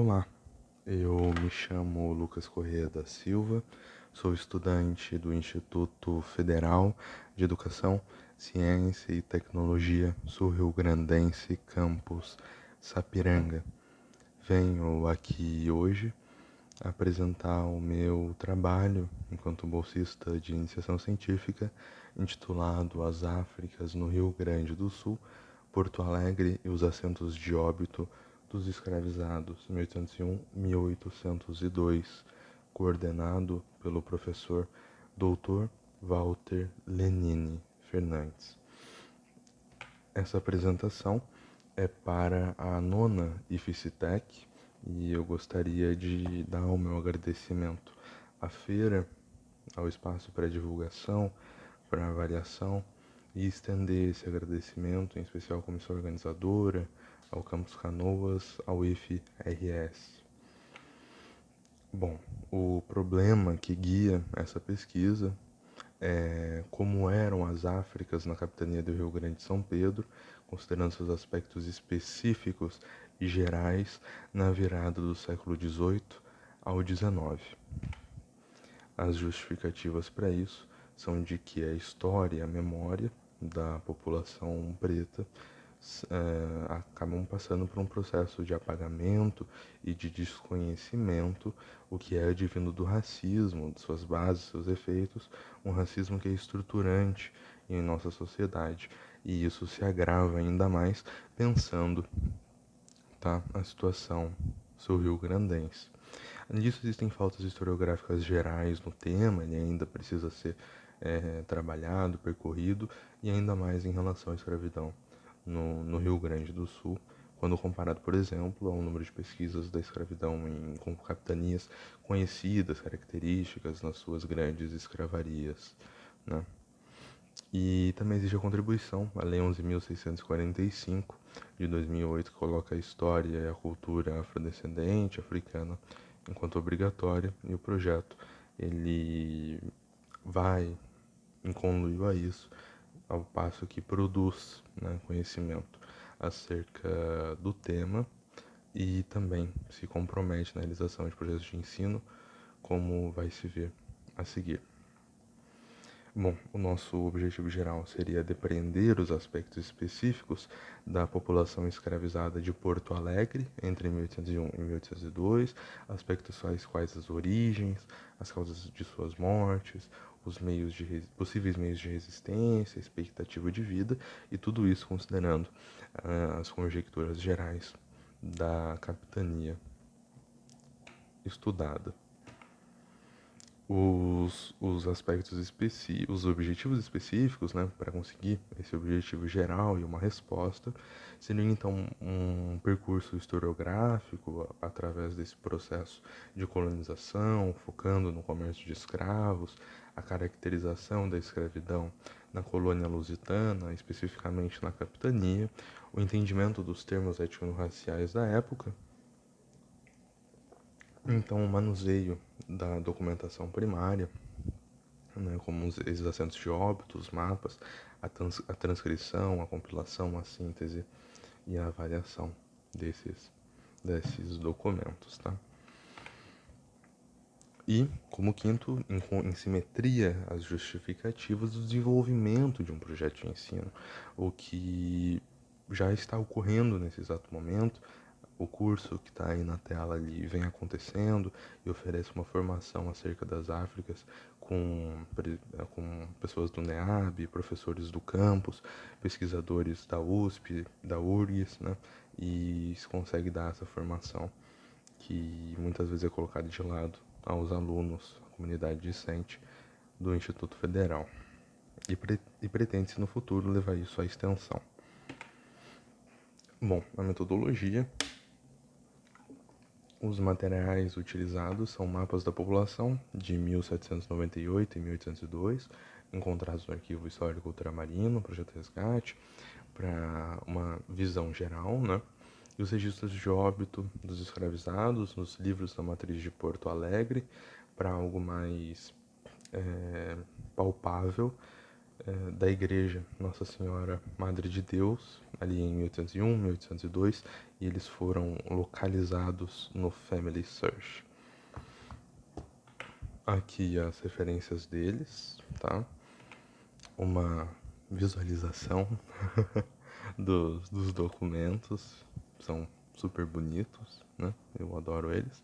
Olá, eu me chamo Lucas Corrêa da Silva, sou estudante do Instituto Federal de Educação, Ciência e Tecnologia Sul-Rio-Grandense, campus Sapiranga. Venho aqui hoje apresentar o meu trabalho enquanto bolsista de iniciação científica, intitulado As Áfricas no Rio Grande do Sul, Porto Alegre e os assentos de óbito dos escravizados, 1801-1802, coordenado pelo professor Dr. Walter Lenine Fernandes. Essa apresentação é para a nona IFCTEC e eu gostaria de dar o meu agradecimento à feira, ao espaço para divulgação, para avaliação e estender esse agradecimento, em especial à comissão organizadora, ao Campus Canoas, ao IFRS. Bom, o problema que guia essa pesquisa é como eram as Áfricas na capitania do Rio Grande de São Pedro, considerando seus aspectos específicos e gerais na virada do século XVIII ao XIX. As justificativas para isso são de que a história e a memória da população preta acabam passando por um processo de apagamento e de desconhecimento, o que é advindo do racismo, de suas bases, seus efeitos, um racismo que é estruturante em nossa sociedade, e isso se agrava ainda mais pensando a situação sul-rio-grandense. Além disso, existem faltas historiográficas gerais no tema, ele ainda precisa ser trabalhado, percorrido, e ainda mais em relação à escravidão no Rio Grande do Sul, quando comparado, por exemplo, ao número de pesquisas da escravidão com capitanias conhecidas, características nas suas grandes escravarias, né? E também existe a contribuição, a Lei 11.645, de 2008, que coloca a história e a cultura afrodescendente, africana, enquanto obrigatória, e o projeto ele vai em conluio a isso, ao passo que produz, né, conhecimento acerca do tema e também se compromete na realização de projetos de ensino, como vai se ver a seguir. Bom, o nosso objetivo geral seria depreender os aspectos específicos da população escravizada de Porto Alegre entre 1801 e 1802, aspectos tais quais as origens, as causas de suas mortes, os possíveis meios de resistência, expectativa de vida, e tudo isso considerando as conjecturas gerais da capitania estudada. Os aspectos específicos, os objetivos específicos, né, para conseguir esse objetivo geral e uma resposta, seriam então um percurso historiográfico através desse processo de colonização, focando no comércio de escravos, a caracterização da escravidão na colônia lusitana, especificamente na capitania, o entendimento dos termos étnico-raciais da época. Então, o manuseio da documentação primária, né, como esses assentos de óbito, os mapas, a transcrição, a compilação, a síntese e a avaliação desses documentos, tá? E, como quinto, em simetria, as justificativas do desenvolvimento de um projeto de ensino, o que já está ocorrendo nesse exato momento. O curso que está aí na tela ali vem acontecendo e oferece uma formação acerca das Áfricas com pessoas do NEAB, professores do campus, pesquisadores da USP, da URGS, né? E se consegue dar essa formação que muitas vezes é colocada de lado aos alunos, à comunidade discente do Instituto Federal. E pretende-se no futuro levar isso à extensão. Bom, a metodologia. Os materiais utilizados são mapas da população de 1798 e 1802, encontrados no Arquivo Histórico Ultramarino, Projeto Resgate, para uma visão geral, né? E os registros de óbito dos escravizados nos livros da Matriz de Porto Alegre, para algo mais palpável, da Igreja Nossa Senhora Madre de Deus, ali em 1801, 1802, e eles foram localizados no Family Search. Aqui as referências deles, tá? Uma visualização dos documentos, são super bonitos, né? Eu adoro eles.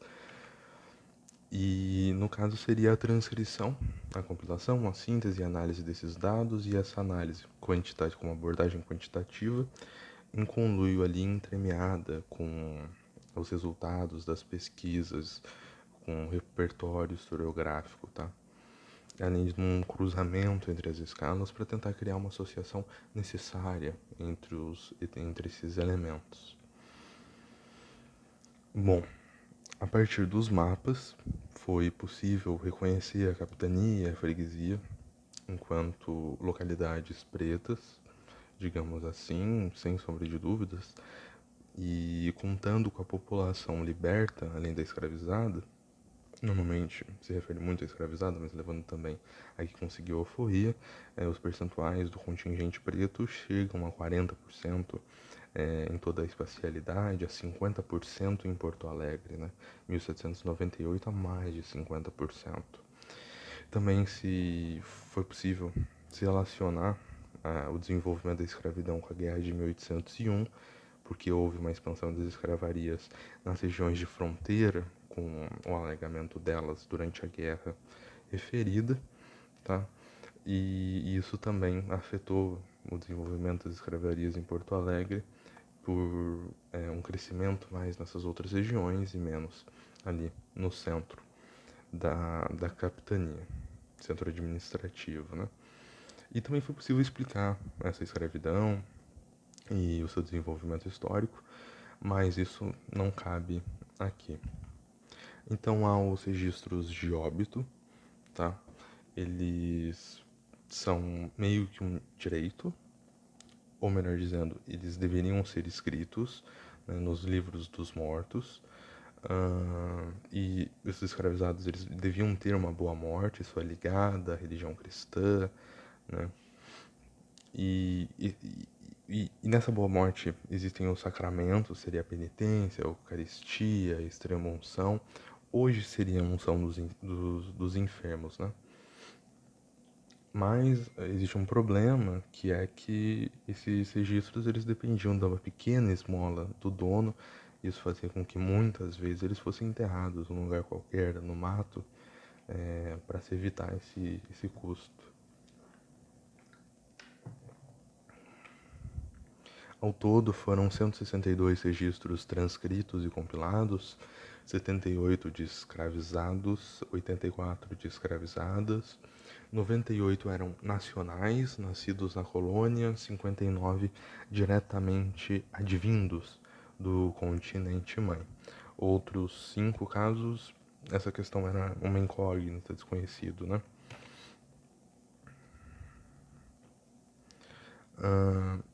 E no caso seria a transcrição, a compilação, a síntese e análise desses dados, e essa análise quantitativa, com uma abordagem quantitativa, em conluio ali entremeada com os resultados das pesquisas, com o repertório historiográfico, tá? Além de um cruzamento entre as escalas para tentar criar uma associação necessária entre esses elementos. Bom, a partir dos mapas foi possível reconhecer a capitania e a freguesia enquanto localidades pretas, digamos assim, sem sombra de dúvidas, e contando com a população liberta, além da escravizada. Normalmente se refere muito à escravizada, mas levando também a que conseguiu a alforria, os percentuais do contingente preto chegam a 40% em toda a espacialidade, a 50% em Porto Alegre, né? 1798 a mais de 50%. Também se foi possível se relacionar o desenvolvimento da escravidão com a guerra de 1801, porque houve uma expansão das escravarias nas regiões de fronteira, com o alegamento delas durante a guerra referida, tá? E isso também afetou o desenvolvimento das escravarias em Porto Alegre por um crescimento mais nessas outras regiões e menos ali no centro da capitania, centro administrativo, né? E também foi possível explicar essa escravidão e o seu desenvolvimento histórico, mas isso não cabe aqui. Então há os registros de óbito, tá? Eles são meio que um direito, ou melhor dizendo, eles deveriam ser escritos, né, nos livros dos mortos, e os escravizados eles deviam ter uma boa morte, isso é ligada à religião cristã, né? E nessa boa morte existem os sacramentos, seria a penitência, a eucaristia, a extrema-unção. Hoje seria a unção dos enfermos, né? Mas existe um problema, que é que esses registros eles dependiam de uma pequena esmola do dono. Isso fazia com que muitas vezes eles fossem enterrados num lugar qualquer, no mato, para se evitar esse custo. Ao todo foram 162 registros transcritos e compilados, 78 de escravizados, 84 de escravizadas, 98 eram nacionais, nascidos na colônia, 59 diretamente advindos do continente mãe. Outros 5 casos, essa questão era uma incógnita, desconhecido, né?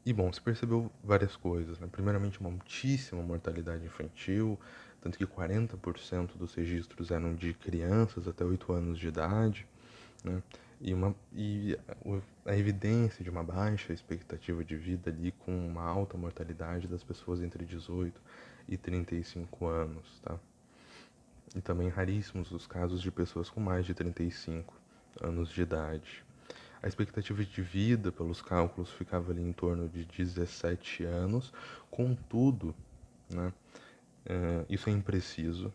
E bom, se percebeu várias coisas, né? Primeiramente, uma altíssima mortalidade infantil, tanto que 40% dos registros eram de crianças até 8 anos de idade, né? A evidência de uma baixa expectativa de vida ali com uma alta mortalidade das pessoas entre 18 e 35 anos, tá? E também raríssimos os casos de pessoas com mais de 35 anos de idade. A expectativa de vida, pelos cálculos, ficava ali em torno de 17 anos. Contudo, né, isso é impreciso,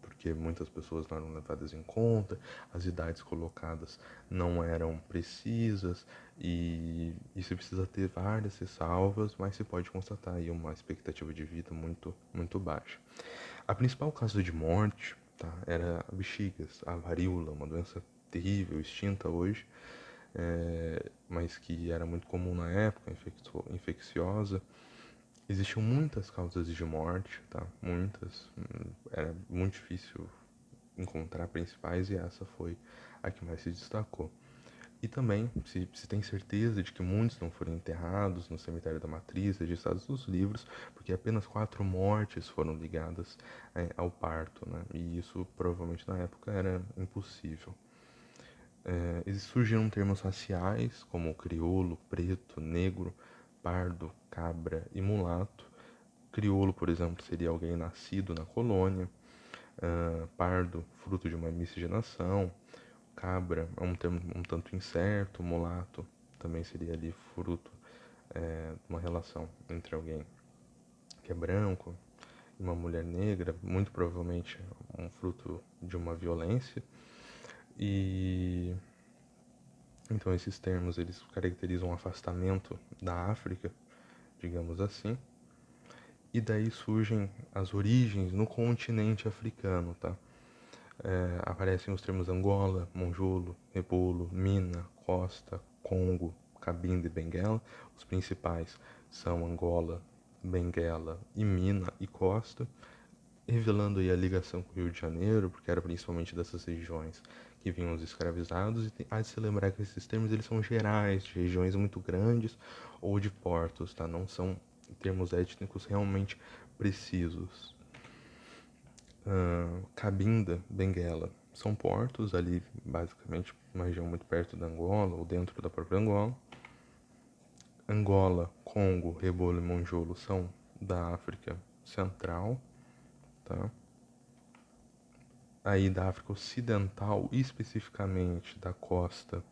porque muitas pessoas não eram levadas em conta, as idades colocadas não eram precisas, e se precisa ter várias ressalvas, mas se pode constatar aí uma expectativa de vida muito, muito baixa. A principal causa de morte, tá, era a bexigas, a varíola, uma doença terrível, extinta hoje, mas que era muito comum na época, infecciosa. Existiam muitas causas de morte, tá? Muitas. Era muito difícil encontrar principais e essa foi a que mais se destacou. E também se tem certeza de que muitos não foram enterrados no cemitério da Matriz, registrados nos livros, porque apenas 4 mortes foram ligadas ao parto, né? E isso provavelmente na época era impossível. Surgiram termos raciais, como crioulo, preto, negro, pardo, cabra e mulato. Crioulo, por exemplo, seria alguém nascido na colônia. Pardo, fruto de uma miscigenação. Cabra é um termo um tanto incerto. Mulato também seria ali fruto de uma relação entre alguém que é branco e uma mulher negra, muito provavelmente um fruto de uma violência. E então esses termos eles caracterizam um afastamento da África, digamos assim. E daí surgem as origens no continente africano, tá? Aparecem os termos Angola, Monjolo, Rebolo, Mina, Costa, Congo, Cabinda e Benguela. Os principais são Angola, Benguela e Mina e Costa, revelando aí a ligação com o Rio de Janeiro, porque era principalmente dessas regiões que vinham os escravizados. E há de se lembrar que esses termos eles são gerais, de regiões muito grandes ou de portos, tá? Não são termos étnicos realmente precisos. Cabinda, Benguela, são portos ali, basicamente, uma região muito perto da Angola ou dentro da própria Angola. Angola, Congo, Rebolo e Monjolo são da África Central, tá? Aí da África Ocidental, especificamente da costa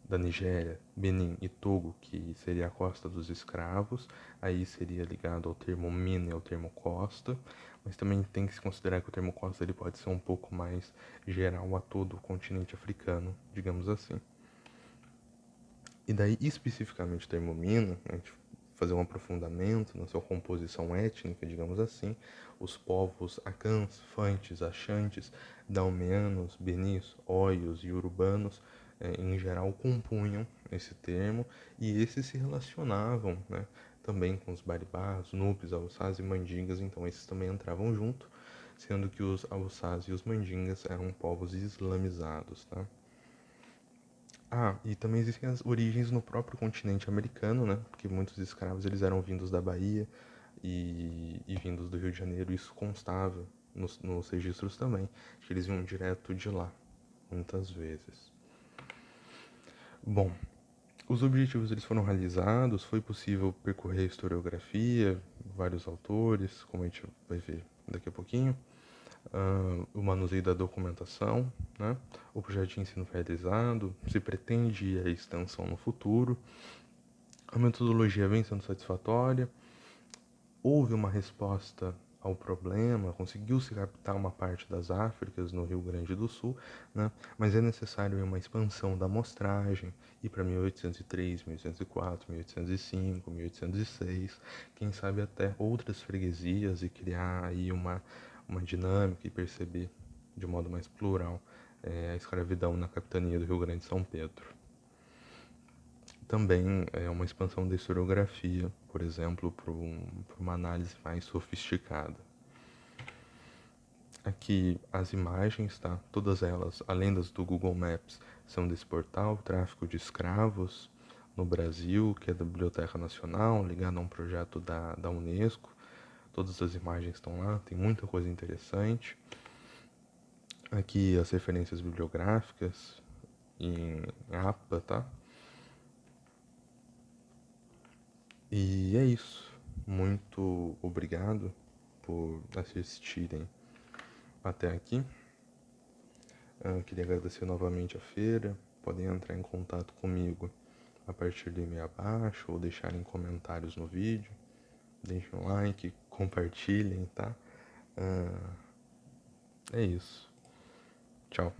da Nigéria, Benin e Togo, que seria a costa dos escravos, aí seria ligado ao termo mina e ao termo costa, mas também tem que se considerar que o termo costa ele pode ser um pouco mais geral a todo o continente africano, digamos assim. E daí, especificamente o termo mina, a gente fazer um aprofundamento na sua composição étnica, digamos assim, os povos Acãs, Fantes, Axantes, Dalmeanos, Benis, Óios e Urubanos, em geral, compunham esse termo e esses se relacionavam, né, também com os Baribás, Nupes, Auçás e Mandingas, então esses também entravam junto, sendo que os Auçás e os Mandingas eram povos islamizados, tá? E também existem as origens no próprio continente americano, né? Porque muitos escravos eles eram vindos da Bahia e vindos do Rio de Janeiro. Isso constava nos registros também, que eles vinham direto de lá, muitas vezes. Bom, os objetivos eles foram realizados, foi possível percorrer a historiografia, vários autores, como a gente vai ver daqui a pouquinho. O manuseio da documentação, né? O projeto de ensino foi realizado, se pretende a extensão no futuro, a metodologia vem sendo satisfatória, houve uma resposta ao problema, conseguiu-se captar uma parte das Áfricas no Rio Grande do Sul, né? Mas é necessário uma expansão da amostragem, ir para 1803, 1804, 1805, 1806, quem sabe até outras freguesias e criar aí uma dinâmica e perceber de modo mais plural a escravidão na capitania do Rio Grande de São Pedro. Também é uma expansão da historiografia, por exemplo, para uma análise mais sofisticada. Aqui as imagens, tá? Todas elas, além das do Google Maps, são desse portal, Tráfico de Escravos no Brasil, que é da Biblioteca Nacional, ligado a um projeto da Unesco. Todas as imagens estão lá, tem muita coisa interessante. Aqui as referências bibliográficas em APA, tá? E é isso. Muito obrigado por assistirem até aqui. Queria agradecer novamente a feira. Podem entrar em contato comigo a partir do e-mail abaixo ou deixarem comentários no vídeo. Deixem um like, compartilhem, tá? É isso. Tchau.